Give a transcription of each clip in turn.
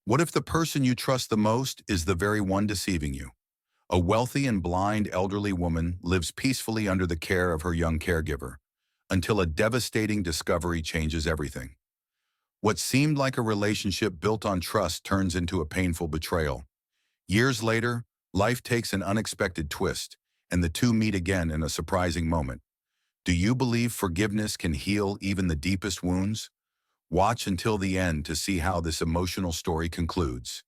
What if the person you trust the most is the very one deceiving you? A wealthy and blind elderly woman lives peacefully under the care of her young caregiver until a devastating discovery changes everything. What seemed like a relationship built on trust turns into a painful betrayal. Years later, life takes an unexpected twist, and the two meet again in a surprising moment. Do you believe forgiveness can heal even the deepest wounds? Watch until the end to see how this emotional story concludes.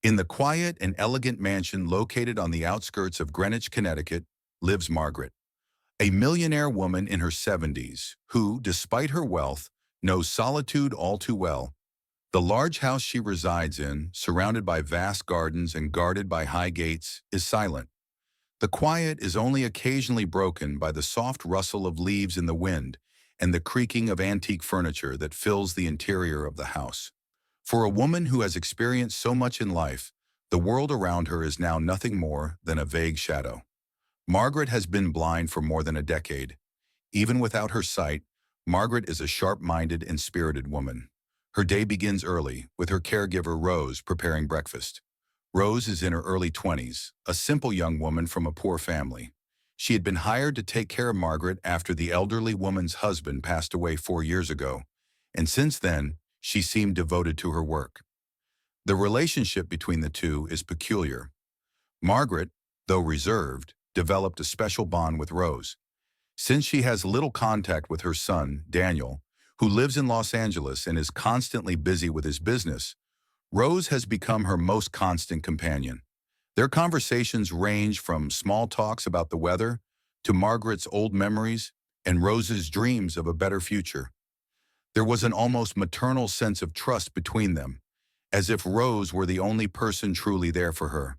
In the quiet and elegant mansion located on the outskirts of Greenwich, Connecticut, lives Margaret, a millionaire woman in her 70s who, despite her wealth, knows solitude all too well. The large house she resides in, surrounded by vast gardens and guarded by high gates, is silent. The quiet is only occasionally broken by the soft rustle of leaves in the wind and the creaking of antique furniture that fills the interior of the house. For a woman who has experienced so much in life, the world around her is now nothing more than a vague shadow. Margaret has been blind for more than a decade. Even without her sight, Margaret is a sharp-minded and spirited woman. Her day begins early, with her caregiver Rose preparing breakfast. Rose is in her early 20s, a simple young woman from a poor family. She had been hired to take care of Margaret after the elderly woman's husband passed away 4 years ago, and since then, she seemed devoted to her work. The relationship between the two is peculiar. Margaret, though reserved, developed a special bond with Rose. Since she has little contact with her son, Daniel, who lives in Los Angeles and is constantly busy with his business, Rose has become her most constant companion. Their conversations range from small talks about the weather to Margaret's old memories and Rose's dreams of a better future. There was an almost maternal sense of trust between them, as if Rose were the only person truly there for her.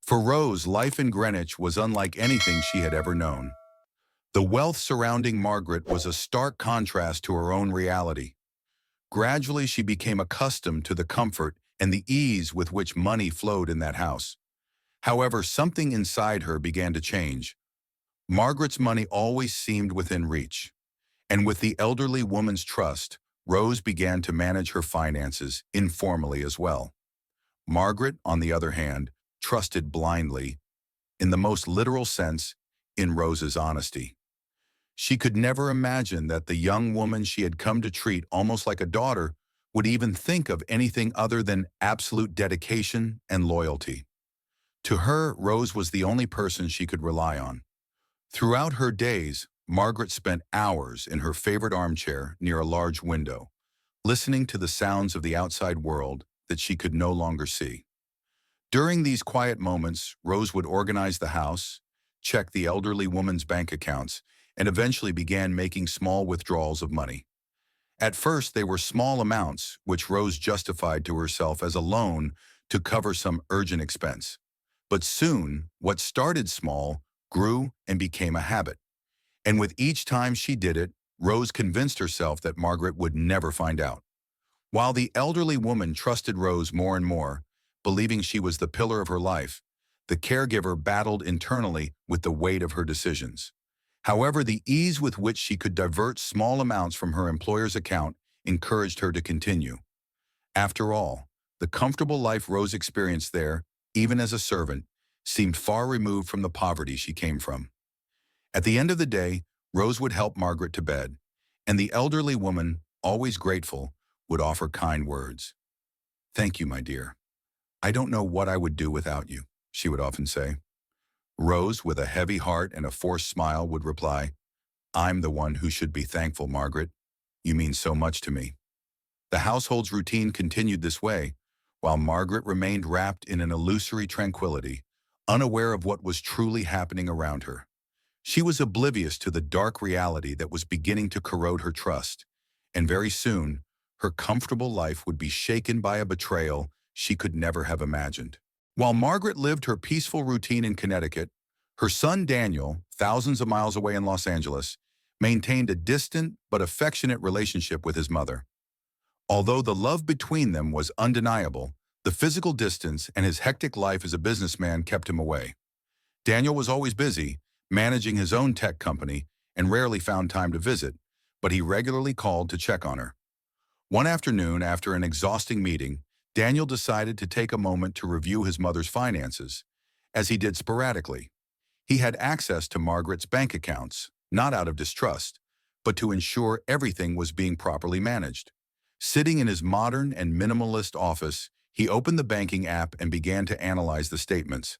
For Rose, life in Greenwich was unlike anything she had ever known. The wealth surrounding Margaret was a stark contrast to her own reality. Gradually, she became accustomed to the comfort and the ease with which money flowed in that house. However, something inside her began to change. Margaret's money always seemed within reach, and with the elderly woman's trust, Rose began to manage her finances informally as well. Margaret, on the other hand, trusted blindly, in the most literal sense, in Rose's honesty. She could never imagine that the young woman she had come to treat almost like a daughter would even think of anything other than absolute dedication and loyalty. To her, Rose was the only person she could rely on. Throughout her days, Margaret spent hours in her favorite armchair near a large window, listening to the sounds of the outside world that she could no longer see. During these quiet moments, Rose would organize the house, check the elderly woman's bank accounts, and eventually began making small withdrawals of money. At first, they were small amounts, which Rose justified to herself as a loan to cover some urgent expense. But soon, what started small grew and became a habit. And with each time she did it, Rose convinced herself that Margaret would never find out. While the elderly woman trusted Rose more and more, believing she was the pillar of her life, the caregiver battled internally with the weight of her decisions. However, the ease with which she could divert small amounts from her employer's account encouraged her to continue. After all, the comfortable life Rose experienced there, even as a servant, seemed far removed from the poverty she came from. At the end of the day, Rose would help Margaret to bed, and the elderly woman, always grateful, would offer kind words. "Thank you, my dear. I don't know what I would do without you," she would often say. Rose, with a heavy heart and a forced smile, would reply, "I'm the one who should be thankful, Margaret. You mean so much to me." The household's routine continued this way, while Margaret remained wrapped in an illusory tranquility, unaware of what was truly happening around her. She was oblivious to the dark reality that was beginning to corrode her trust, and very soon, her comfortable life would be shaken by a betrayal she could never have imagined. While Margaret lived her peaceful routine in Connecticut, her son Daniel, thousands of miles away in Los Angeles, maintained a distant but affectionate relationship with his mother. Although the love between them was undeniable, the physical distance and his hectic life as a businessman kept him away. Daniel was always busy, managing his own tech company, and rarely found time to visit, but he regularly called to check on her. One afternoon, after an exhausting meeting, Daniel decided to take a moment to review his mother's finances, as he did sporadically. He had access to Margaret's bank accounts, not out of distrust, but to ensure everything was being properly managed. Sitting in his modern and minimalist office, he opened the banking app and began to analyze the statements.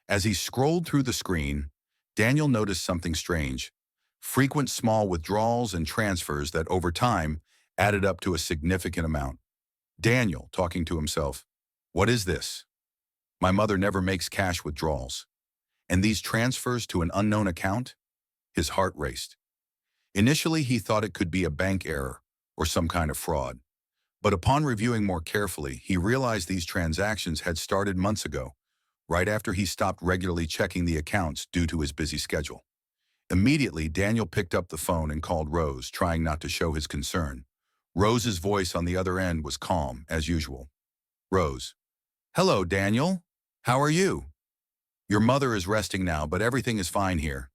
As he scrolled through the screen, Daniel noticed something strange: frequent small withdrawals and transfers that over time added up to a significant amount. Daniel, talking to himself, "What is this? My mother never makes cash withdrawals. And these transfers to an unknown account?" His heart raced. Initially, he thought it could be a bank error or some kind of fraud. But upon reviewing more carefully, he realized these transactions had started months ago, right after he stopped regularly checking the accounts due to his busy schedule. Immediately, Daniel picked up the phone and called Rose, trying not to show his concern. Rose's voice on the other end was calm, as usual. Rose: "Hello, Daniel. How are you? Your mother is resting now, but everything is fine here."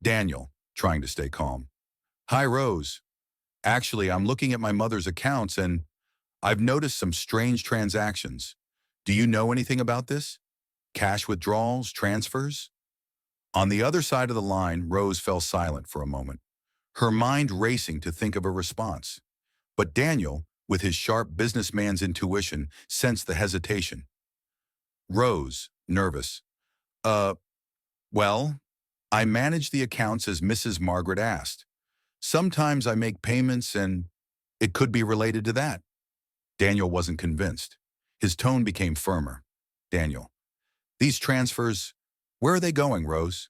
Daniel, trying to stay calm: "Hi, Rose. Actually, I'm looking at my mother's accounts and I've noticed some strange transactions. Do you know anything about this? Cash withdrawals, transfers?" On the other side of the line, Rose fell silent for a moment, her mind racing to think of a response. But Daniel, with his sharp businessman's intuition, sensed the hesitation. Rose, nervous: "Uh, well, I manage the accounts as Mrs. Margaret asked. Sometimes I make payments and it could be related to that." Daniel wasn't convinced. His tone became firmer. "Daniel, these transfers, where are they going, Rose?"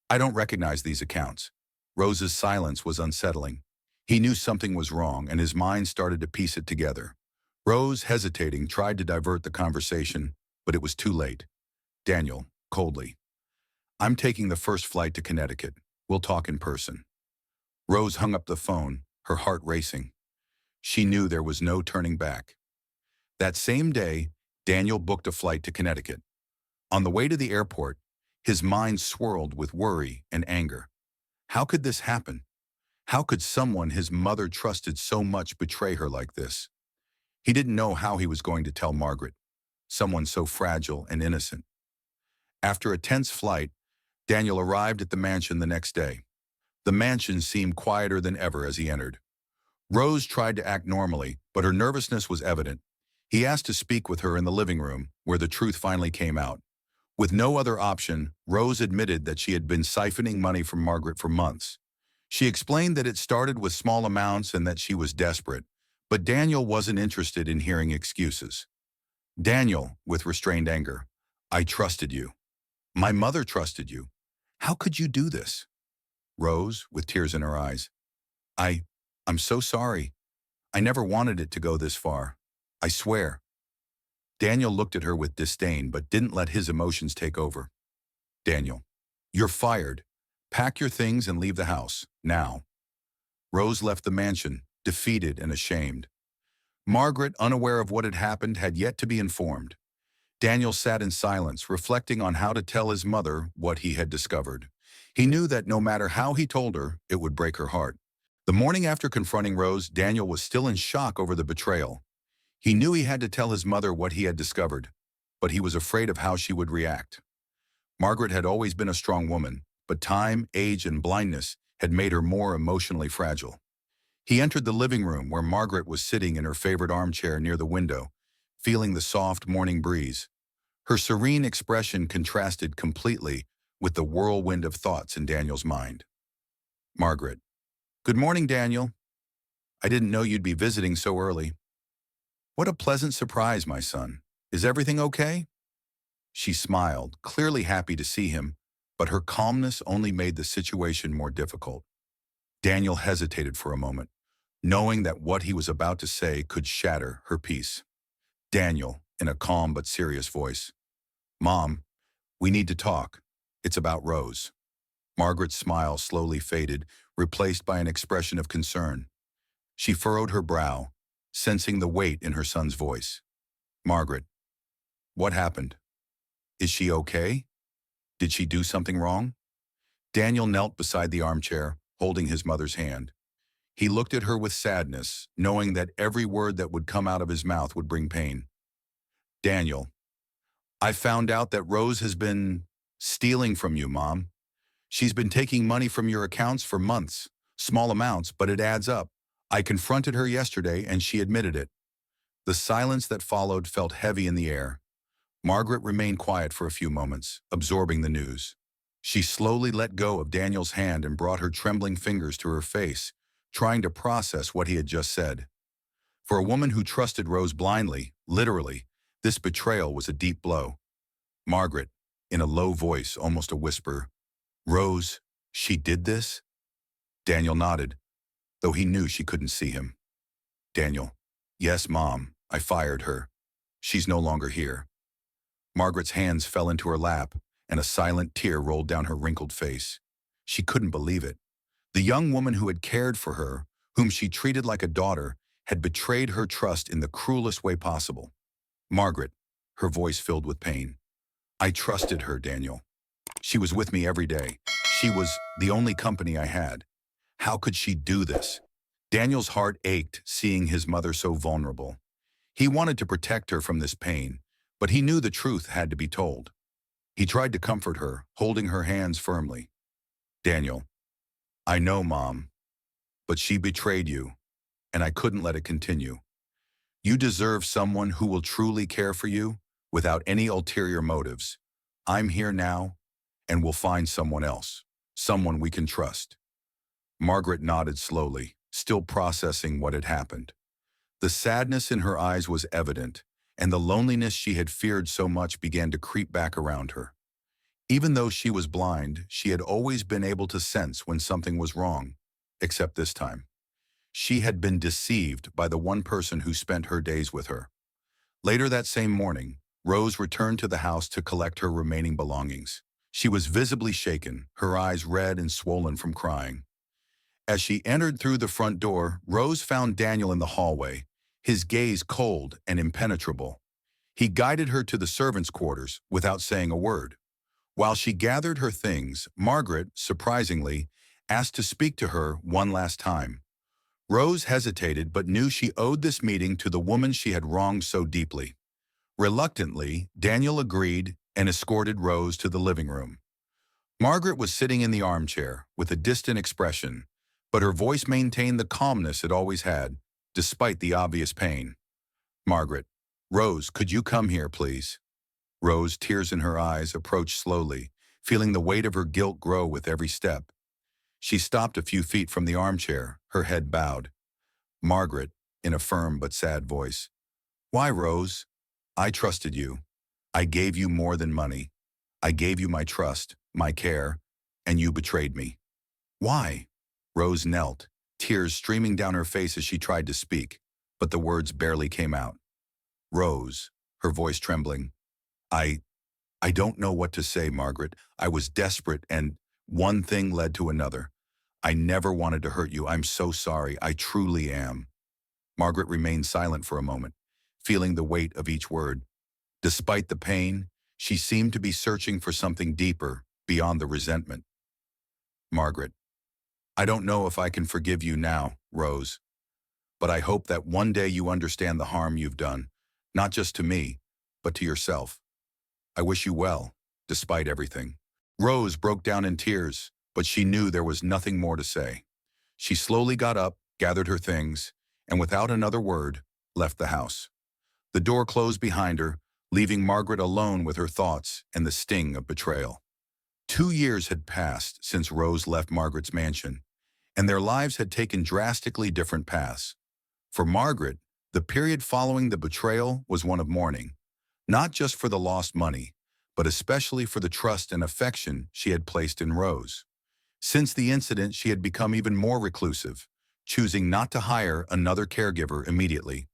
"I don't recognize these accounts." Rose's silence was unsettling. He knew something was wrong, and his mind started to piece it together. Rose, hesitating, tried to divert the conversation, but it was too late. Daniel, coldly: "I'm taking the first flight to Connecticut. We'll talk in person." Rose hung up the phone, her heart racing. She knew there was no turning back. That same day, Daniel booked a flight to Connecticut. On the way to the airport, his mind swirled with worry and anger. How could this happen? How could someone his mother trusted so much betray her like this? He didn't know how he was going to tell Margaret, someone so fragile and innocent. After a tense flight, Daniel arrived at the mansion the next day. The mansion seemed quieter than ever as he entered. Rose tried to act normally, but her nervousness was evident. He asked to speak with her in the living room, where the truth finally came out. With no other option, Rose admitted that she had been siphoning money from Margaret for months. She explained that it started with small amounts and that she was desperate, but Daniel wasn't interested in hearing excuses. Daniel, with restrained anger: "I trusted you. My mother trusted you. How could you do this?" Rose, with tears in her eyes: I, I'm so sorry. I never wanted it to go this far. I swear." Daniel looked at her with disdain, but didn't let his emotions take over. Daniel: "You're fired. Pack your things and leave the house, now." Rose left the mansion, defeated and ashamed. Margaret, unaware of what had happened, had yet to be informed. Daniel sat in silence, reflecting on how to tell his mother what he had discovered. He knew that no matter how he told her, it would break her heart. The morning after confronting Rose, Daniel was still in shock over the betrayal. He knew he had to tell his mother what he had discovered, but he was afraid of how she would react. Margaret had always been a strong woman, but time, age, and blindness had made her more emotionally fragile. He entered the living room where Margaret was sitting in her favorite armchair near the window, feeling the soft morning breeze. Her serene expression contrasted completely with the whirlwind of thoughts in Daniel's mind. Margaret: "Good morning, Daniel. I didn't know you'd be visiting so early." "What a pleasant surprise, my son. Is everything okay?" She smiled, clearly happy to see him, but her calmness only made the situation more difficult. Daniel hesitated for a moment, knowing that what he was about to say could shatter her peace. Daniel, in a calm but serious voice: "Mom, we need to talk. It's about Rose." Margaret's smile slowly faded, replaced by an expression of concern. She furrowed her brow, sensing the weight in her son's voice. "Margaret, what happened? Is she okay? Did she do something wrong?" Daniel knelt beside the armchair, holding his mother's hand. He looked at her with sadness, knowing that every word that would come out of his mouth would bring pain. Daniel, I found out that Rose has been stealing from you, Mom. She's been taking money from your accounts for months. Small amounts, but it adds up. I confronted her yesterday and she admitted it. The silence that followed felt heavy in the air. Margaret remained quiet for a few moments, absorbing the news. She slowly let go of Daniel's hand and brought her trembling fingers to her face, trying to process what he had just said. For a woman who trusted Rose blindly, literally, this betrayal was a deep blow. Margaret, in a low voice, almost a whisper, "Rose, she did this?" Daniel nodded, though he knew she couldn't see him. Daniel, "Yes, Mom, I fired her. She's no longer here." Margaret's hands fell into her lap, and a silent tear rolled down her wrinkled face. She couldn't believe it. The young woman who had cared for her, whom she treated like a daughter, had betrayed her trust in the cruelest way possible. Margaret, her voice filled with pain. "I trusted her, Daniel. She was with me every day. She was the only company I had. How could she do this?" Daniel's heart ached seeing his mother so vulnerable. He wanted to protect her from this pain, but he knew the truth had to be told. He tried to comfort her, holding her hands firmly. "Daniel, I know, Mom, but she betrayed you, and I couldn't let it continue. You deserve someone who will truly care for you without any ulterior motives. I'm here now, and we'll find someone else, someone we can trust." Margaret nodded slowly, still processing what had happened. The sadness in her eyes was evident, and the loneliness she had feared so much began to creep back around her. Even though she was blind, she had always been able to sense when something was wrong, except this time. She had been deceived by the one person who spent her days with her. Later that same morning, Rose returned to the house to collect her remaining belongings. She was visibly shaken, her eyes red and swollen from crying. As she entered through the front door, Rose found Daniel in the hallway, his gaze cold and impenetrable. He guided her to the servants' quarters without saying a word. While she gathered her things, Margaret, surprisingly, asked to speak to her one last time. Rose hesitated but knew she owed this meeting to the woman she had wronged so deeply. Reluctantly, Daniel agreed and escorted Rose to the living room. Margaret was sitting in the armchair with a distant expression, but her voice maintained the calmness it always had, despite the obvious pain. "Margaret, Rose, could you come here, please?" Rose, tears in her eyes, approached slowly, feeling the weight of her guilt grow with every step. She stopped a few feet from the armchair, her head bowed. Margaret, in a firm but sad voice, "Why, Rose? I trusted you. I gave you more than money. I gave you my trust, my care, and you betrayed me. Why?" Rose knelt, tears streaming down her face as she tried to speak, but the words barely came out. "Rose," her voice trembling, I don't know what to say, Margaret. I was desperate and one thing led to another. I never wanted to hurt you. I'm so sorry. I truly am." Margaret remained silent for a moment, feeling the weight of each word. Despite the pain, she seemed to be searching for something deeper, beyond the resentment. "Margaret, I don't know if I can forgive you now, Rose, but I hope that one day you understand the harm you've done, not just to me, but to yourself. I wish you well, despite everything." Rose broke down in tears, but she knew there was nothing more to say. She slowly got up, gathered her things, and without another word, left the house. The door closed behind her, leaving Margaret alone with her thoughts and the sting of betrayal. 2 years had passed since Rose left Margaret's mansion, and their lives had taken drastically different paths. For Margaret, the period following the betrayal was one of mourning, not just for the lost money, but especially for the trust and affection she had placed in Rose. Since the incident, she had become even more reclusive, choosing not to hire another caregiver immediately.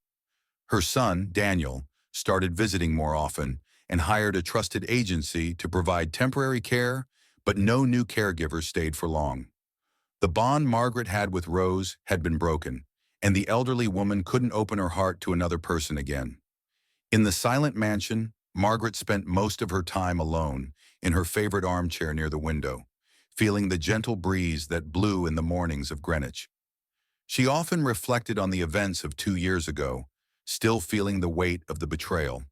Her son, Daniel, started visiting more often and hired a trusted agency to provide temporary care, but no new caregiver stayed for long. The bond Margaret had with Rose had been broken, and the elderly woman couldn't open her heart to another person again. In the silent mansion, Margaret spent most of her time alone in her favorite armchair near the window, feeling the gentle breeze that blew in the mornings of Greenwich. She often reflected on the events of 2 years ago, still feeling the weight of the betrayal.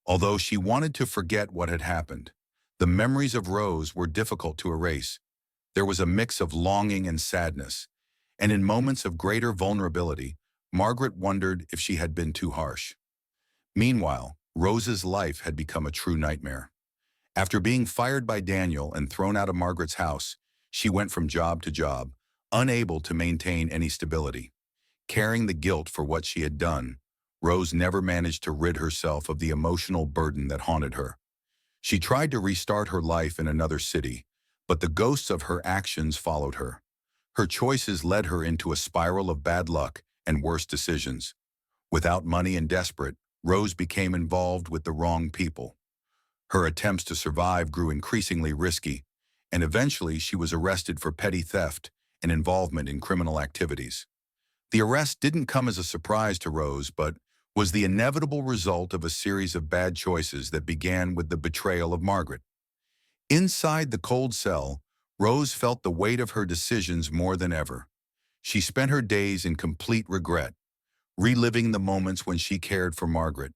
Although she wanted to forget what had happened, the memories of Rose were difficult to erase. There was a mix of longing and sadness, and in moments of greater vulnerability, Margaret wondered if she had been too harsh. Meanwhile, Rose's life had become a true nightmare. After being fired by Daniel and thrown out of Margaret's house, she went from job to job, unable to maintain any stability. Carrying the guilt for what she had done, Rose never managed to rid herself of the emotional burden that haunted her. She tried to restart her life in another city, but the ghosts of her actions followed her. Her choices led her into a spiral of bad luck and worse decisions. Without money and desperate, Rose became involved with the wrong people. Her attempts to survive grew increasingly risky, and eventually she was arrested for petty theft and involvement in criminal activities. The arrest didn't come as a surprise to Rose, but was the inevitable result of a series of bad choices that began with the betrayal of Margaret. Inside the cold cell, Rose felt the weight of her decisions more than ever. She spent her days in complete regret, reliving the moments when she cared for Margaret,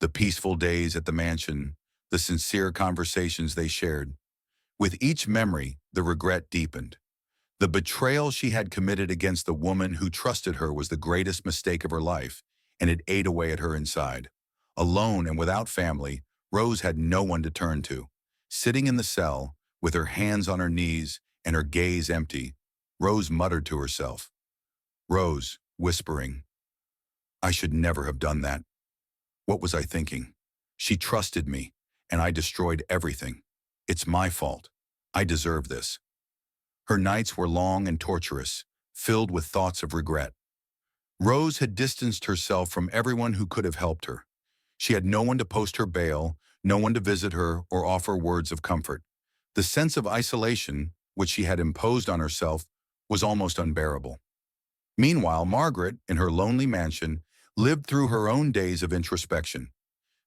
the peaceful days at the mansion, the sincere conversations they shared. With each memory, the regret deepened. The betrayal she had committed against the woman who trusted her was the greatest mistake of her life, and it ate away at her inside. Alone and without family, Rose had no one to turn to. Sitting in the cell, with her hands on her knees and her gaze empty, Rose muttered to herself. Rose, whispering, I should never have done that. What was I thinking? She trusted me, and I destroyed everything. It's my fault. I deserve this. Her nights were long and torturous, filled with thoughts of regret. Rose had distanced herself from everyone who could have helped her. She had no one to post her bail, no one to visit her or offer words of comfort. The sense of isolation, which she had imposed on herself, was almost unbearable. Meanwhile, Margaret, in her lonely mansion, lived through her own days of introspection.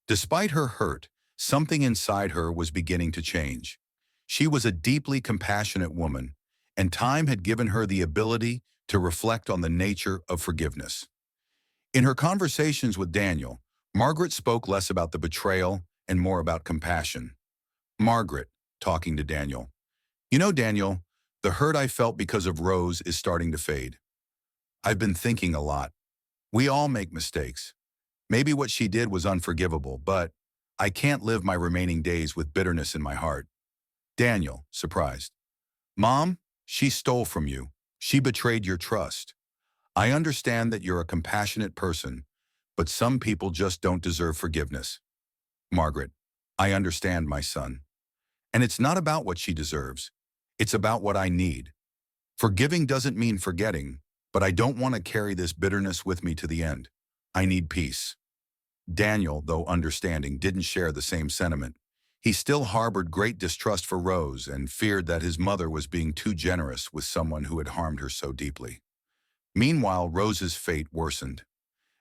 Despite her hurt, something inside her was beginning to change. She was a deeply compassionate woman, and time had given her the ability to reflect on the nature of forgiveness. In her conversations with Daniel, Margaret spoke less about the betrayal and more about compassion. Margaret, talking to Daniel. You know, Daniel, the hurt I felt because of Rose is starting to fade. I've been thinking a lot. We all make mistakes. Maybe what she did was unforgivable, but I can't live my remaining days with bitterness in my heart. Daniel, surprised. Mom, she stole from you. She betrayed your trust. I understand that you're a compassionate person, but some people just don't deserve forgiveness. Margaret, I understand, my son. And it's not about what she deserves. It's about what I need. Forgiving doesn't mean forgetting, but I don't want to carry this bitterness with me to the end. I need peace. Daniel, though understanding, didn't share the same sentiment. He still harbored great distrust for Rose and feared that his mother was being too generous with someone who had harmed her so deeply. Meanwhile, Rose's fate worsened.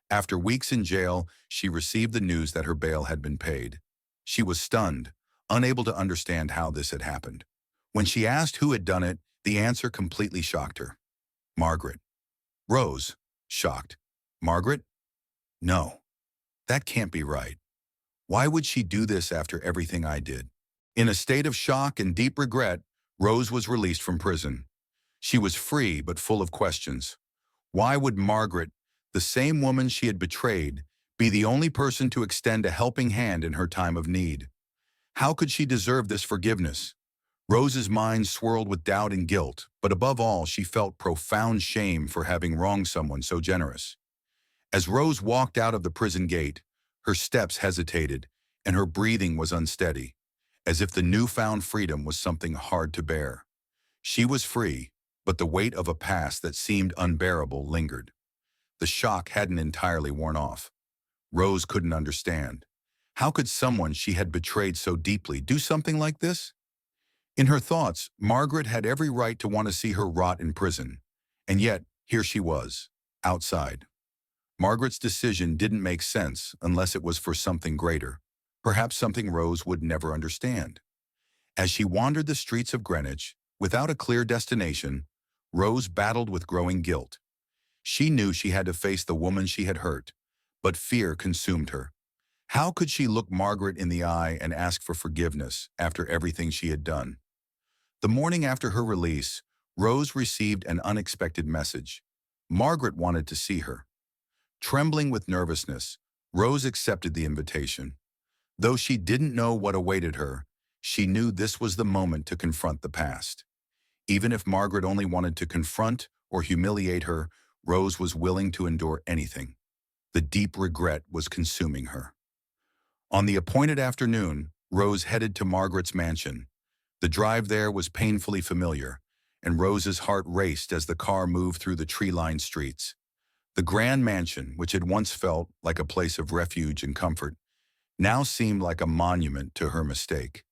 After weeks in jail, she received the news that her bail had been paid. She was stunned, unable to understand how this had happened. When she asked who had done it, the answer completely shocked her. Margaret. Rose, shocked. Margaret? No, that can't be right. Why would she do this after everything I did? In a state of shock and deep regret, Rose was released from prison. She was free but full of questions. Why would Margaret, the same woman she had betrayed, be the only person to extend a helping hand in her time of need? How could she deserve this forgiveness? Rose's mind swirled with doubt and guilt, but above all, she felt profound shame for having wronged someone so generous. As Rose walked out of the prison gate, her steps hesitated, and her breathing was unsteady, as if the newfound freedom was something hard to bear. She was free, but the weight of a past that seemed unbearable lingered. The shock hadn't entirely worn off. Rose couldn't understand. How could someone she had betrayed so deeply do something like this? In her thoughts, Margaret had every right to want to see her rot in prison, and yet here she was, outside. Margaret's decision didn't make sense unless it was for something greater, perhaps something Rose would never understand. As she wandered the streets of Greenwich, without a clear destination, Rose battled with growing guilt. She knew she had to face the woman she had hurt, but fear consumed her. How could she look Margaret in the eye and ask for forgiveness after everything she had done? The morning after her release, Rose received an unexpected message. Margaret wanted to see her. Trembling with nervousness, Rose accepted the invitation. Though she didn't know what awaited her, she knew this was the moment to confront the past. Even if Margaret only wanted to confront or humiliate her, Rose was willing to endure anything. The deep regret was consuming her. On the appointed afternoon, Rose headed to Margaret's mansion. The drive there was painfully familiar, and Rose's heart raced as the car moved through the tree-lined streets. The grand mansion, which had once felt like a place of refuge and comfort, now seemed like a monument to her mistake.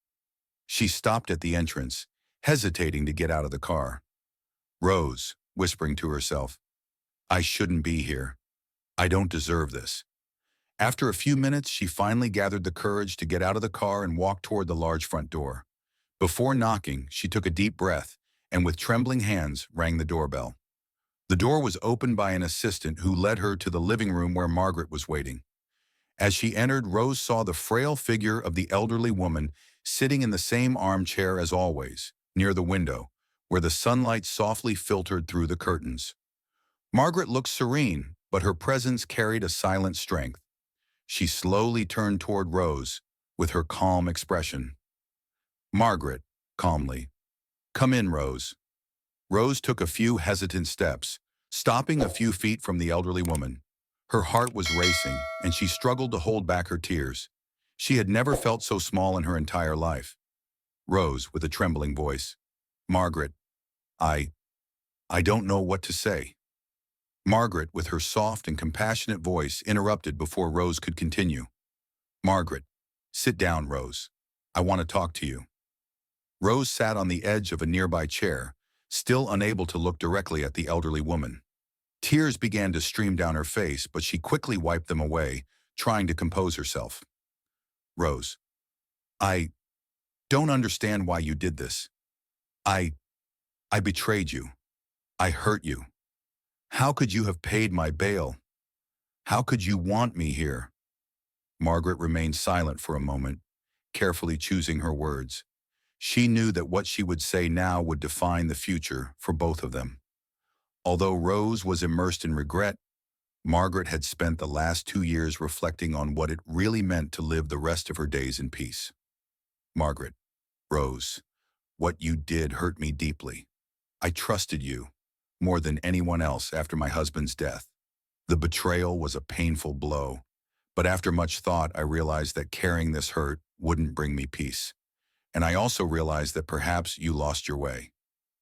She stopped at the entrance, hesitating to get out of the car. Rose, whispering to herself, "I shouldn't be here. I don't deserve this." After a few minutes, she finally gathered the courage to get out of the car and walk toward the large front door. Before knocking, she took a deep breath and with trembling hands rang the doorbell. The door was opened by an assistant who led her to the living room where Margaret was waiting. As she entered, Rose saw the frail figure of the elderly woman sitting in the same armchair as always, near the window, where the sunlight softly filtered through the curtains. Margaret looked serene, but her presence carried a silent strength. She slowly turned toward Rose with her calm expression. "Margaret," calmly. "Come in, Rose." Rose took a few hesitant steps, stopping a few feet from the elderly woman. Her heart was racing, and she struggled to hold back her tears. She had never felt so small in her entire life. Rose, with a trembling voice, "Margaret, I don't know what to say." Margaret, with her soft and compassionate voice, interrupted before Rose could continue. "Margaret, sit down, Rose. I want to talk to you." Rose sat on the edge of a nearby chair, still unable to look directly at the elderly woman. Tears began to stream down her face, but she quickly wiped them away, trying to compose herself. "Rose, I don't understand why you did this. I betrayed you. I hurt you. How could you have paid my bail? How could you want me here?" Margaret remained silent for a moment, carefully choosing her words. She knew that what she would say now would define the future for both of them. Although Rose was immersed in regret, Margaret had spent the last 2 years reflecting on what it really meant to live the rest of her days in peace. "Margaret, Rose, what you did hurt me deeply. I trusted you more than anyone else after my husband's death. The betrayal was a painful blow, but after much thought, I realized that carrying this hurt wouldn't bring me peace. And I also realized that perhaps you lost your way.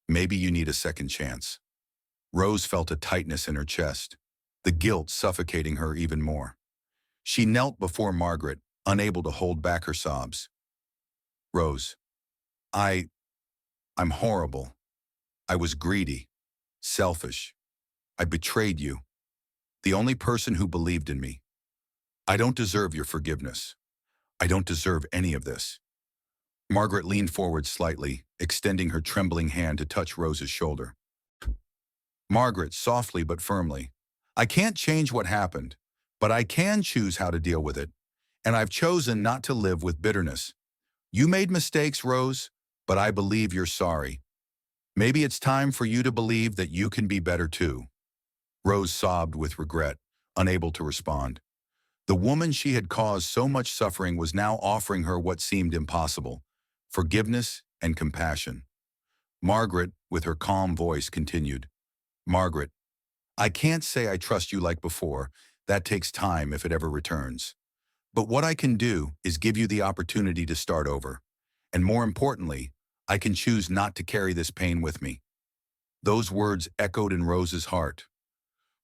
Maybe you need a second chance." Rose felt a tightness in her chest, the guilt suffocating her even more. She knelt before Margaret, unable to hold back her sobs. "Rose, I'm horrible. I was greedy, selfish. I betrayed you, the only person who believed in me. I don't deserve your forgiveness. I don't deserve any of this." Margaret leaned forward slightly, extending her trembling hand to touch Rose's shoulder. "Margaret," softly but firmly, "I can't change what happened, but I can choose how to deal with it, and I've chosen not to live with bitterness. You made mistakes, Rose, but I believe you're sorry. Maybe it's time for you to believe that you can be better too." Rose sobbed with regret, unable to respond. The woman she had caused so much suffering was now offering her what seemed impossible: forgiveness and compassion. Margaret, with her calm voice, continued, "Margaret, I can't say I trust you like before. That takes time if it ever returns. But what I can do is give you the opportunity to start over. And more importantly, I can choose not to carry this pain with me." Those words echoed in Rose's heart.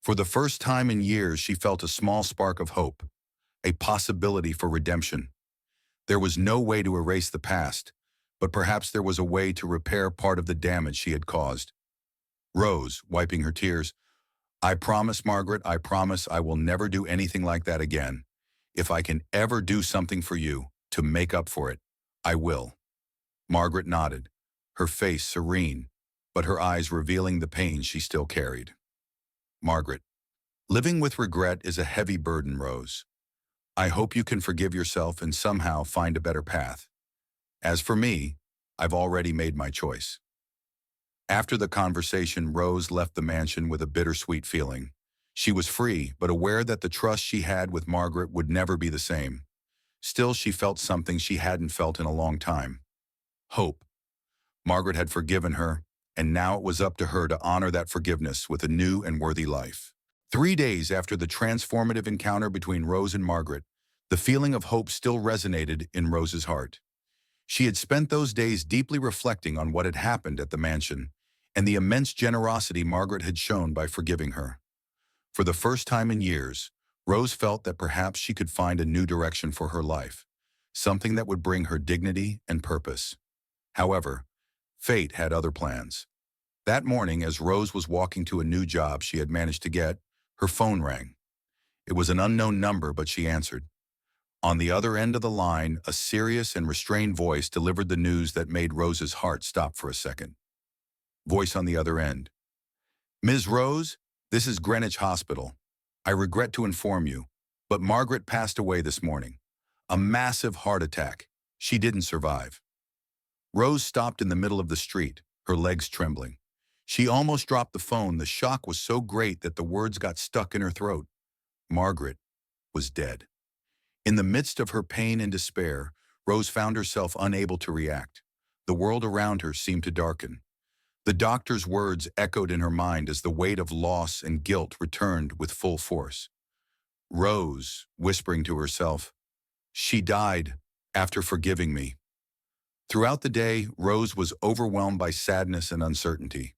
For the first time in years, she felt a small spark of hope, a possibility for redemption. There was no way to erase the past, but perhaps there was a way to repair part of the damage she had caused. Rose, wiping her tears, "I promise, Margaret, I promise I will never do anything like that again. If I can ever do something for you, to make up for it, I will." Margaret nodded, her face serene, but her eyes revealing the pain she still carried. Margaret. Living with regret is a heavy burden, Rose. I hope you can forgive yourself and somehow find a better path. As for me, I've already made my choice. After the conversation, Rose left the mansion with a bittersweet feeling. She was free, but aware that the trust she had with Margaret would never be the same. Still, she felt something she hadn't felt in a long time. Hope. Margaret had forgiven her, and now it was up to her to honor that forgiveness with a new and worthy life. 3 days after the transformative encounter between Rose and Margaret, the feeling of hope still resonated in Rose's heart. She had spent those days deeply reflecting on what had happened at the mansion and the immense generosity Margaret had shown by forgiving her. For the first time in years, Rose felt that perhaps she could find a new direction for her life, something that would bring her dignity and purpose. However, fate had other plans. That morning, as Rose was walking to a new job she had managed to get, her phone rang. It was an unknown number, but she answered. On the other end of the line, a serious and restrained voice delivered the news that made Rose's heart stop for a second. Voice on the other end. Ms. Rose, this is Greenwich Hospital. I regret to inform you, but Margaret passed away this morning. A massive heart attack. She didn't survive. Rose stopped in the middle of the street, her legs trembling. She almost dropped the phone. The shock was so great that the words got stuck in her throat. Margaret was dead. In the midst of her pain and despair, Rose found herself unable to react. The world around her seemed to darken. The doctor's words echoed in her mind as the weight of loss and guilt returned with full force. Rose, whispering to herself, she died after forgiving me. Throughout the day, Rose was overwhelmed by sadness and uncertainty.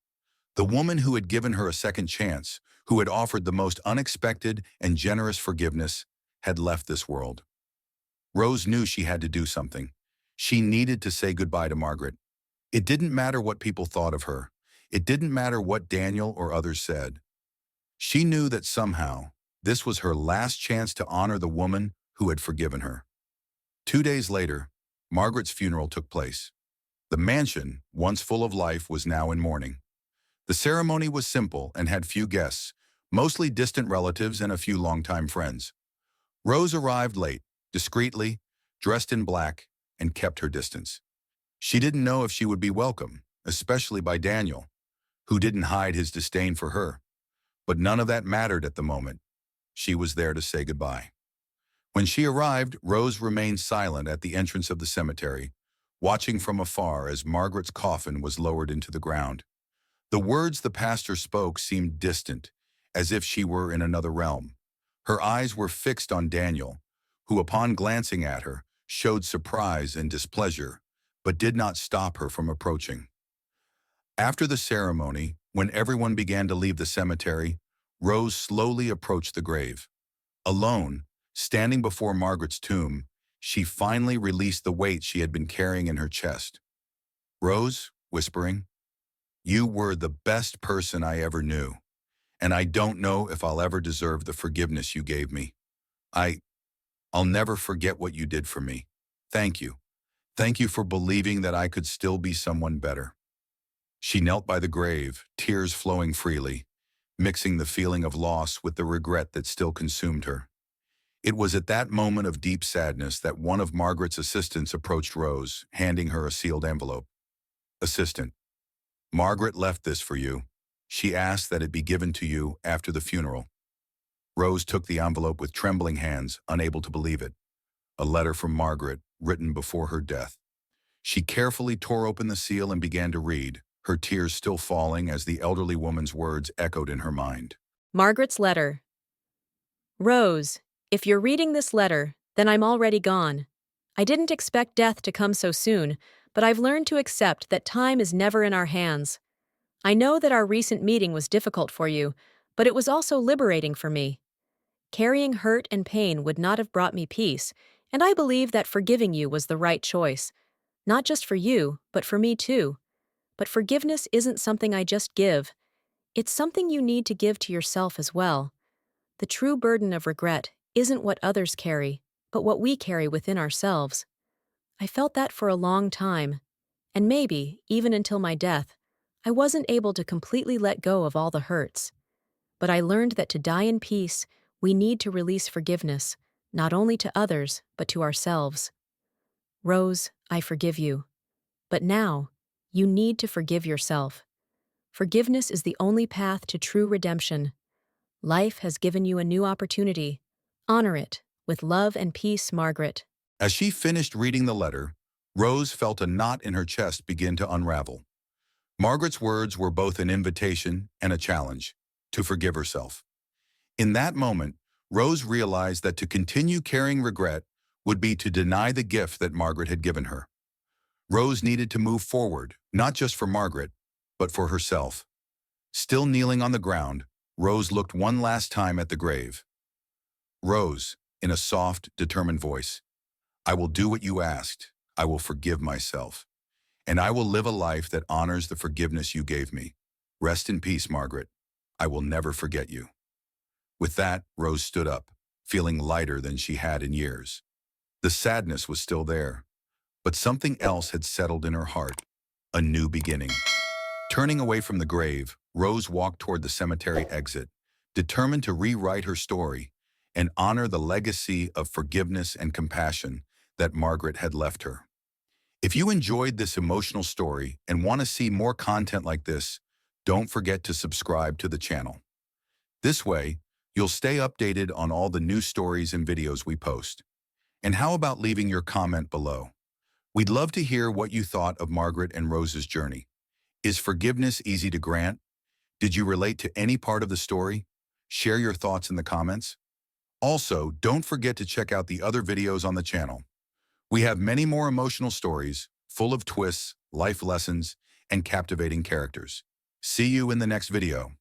The woman who had given her a second chance, who had offered the most unexpected and generous forgiveness, had left this world. Rose knew she had to do something. She needed to say goodbye to Margaret. It didn't matter what people thought of her. It didn't matter what Daniel or others said. She knew that somehow, this was her last chance to honor the woman who had forgiven her. 2 days later, Margaret's funeral took place. The mansion, once full of life, was now in mourning. The ceremony was simple and had few guests, mostly distant relatives and a few longtime friends. Rose arrived late, discreetly, dressed in black, and kept her distance. She didn't know if she would be welcome, especially by Daniel, who didn't hide his disdain for her. But none of that mattered at the moment. She was there to say goodbye. When she arrived, Rose remained silent at the entrance of the cemetery, watching from afar as Margaret's coffin was lowered into the ground. The words the pastor spoke seemed distant, as if she were in another realm. Her eyes were fixed on Daniel, who, upon glancing at her, showed surprise and displeasure, but did not stop her from approaching. After the ceremony, when everyone began to leave the cemetery, Rose slowly approached the grave. Alone, standing before Margaret's tomb, she finally released the weight she had been carrying in her chest. Rose, whispering, you were the best person I ever knew, and I don't know if I'll ever deserve the forgiveness you gave me. I'll never forget what you did for me. Thank you. Thank you for believing that I could still be someone better. She knelt by the grave, tears flowing freely, mixing the feeling of loss with the regret that still consumed her. It was at that moment of deep sadness that one of Margaret's assistants approached Rose, handing her a sealed envelope. Assistant, Margaret left this for you. She asked that it be given to you after the funeral. Rose took the envelope with trembling hands, unable to believe it. A letter from Margaret, written before her death. She carefully tore open the seal and began to read, her tears still falling as the elderly woman's words echoed in her mind. Margaret's letter. Rose, if you're reading this letter, then I'm already gone. I didn't expect death to come so soon, but I've learned to accept that time is never in our hands. I know that our recent meeting was difficult for you, but it was also liberating for me. Carrying hurt and pain would not have brought me peace, and I believe that forgiving you was the right choice. Not just for you, but for me too. But forgiveness isn't something I just give. It's something you need to give to yourself as well. The true burden of regret isn't what others carry, but what we carry within ourselves. I felt that for a long time, and maybe, even until my death, I wasn't able to completely let go of all the hurts. but I learned that to die in peace, we need to release forgiveness, not only to others, but to ourselves. Rose, I forgive you. But now, you need to forgive yourself. Forgiveness is the only path to true redemption. Life has given you a new opportunity. Honor it. With love and peace, Margaret. As she finished reading the letter, Rose felt a knot in her chest begin to unravel. Margaret's words were both an invitation and a challenge to forgive herself. In that moment, Rose realized that to continue carrying regret would be to deny the gift that Margaret had given her. Rose needed to move forward, not just for Margaret, but for herself. Still kneeling on the ground, Rose looked one last time at the grave. Rose, in a soft, determined voice, I will do what you asked. I will forgive myself. And I will live a life that honors the forgiveness you gave me. Rest in peace, Margaret. I will never forget you. With that, Rose stood up, feeling lighter than she had in years. The sadness was still there, but something else had settled in her heart, a new beginning. Turning away from the grave, Rose walked toward the cemetery exit, determined to rewrite her story and honor the legacy of forgiveness and compassion that Margaret had left her. If you enjoyed this emotional story and want to see more content like this, don't forget to subscribe to the channel. This way, you'll stay updated on all the new stories and videos we post. And how about leaving your comment below? We'd love to hear what you thought of Margaret and Rose's journey. Is forgiveness easy to grant? Did you relate to any part of the story? Share your thoughts in the comments. Also, don't forget to check out the other videos on the channel. We have many more emotional stories, full of twists, life lessons, and captivating characters. See you in the next video.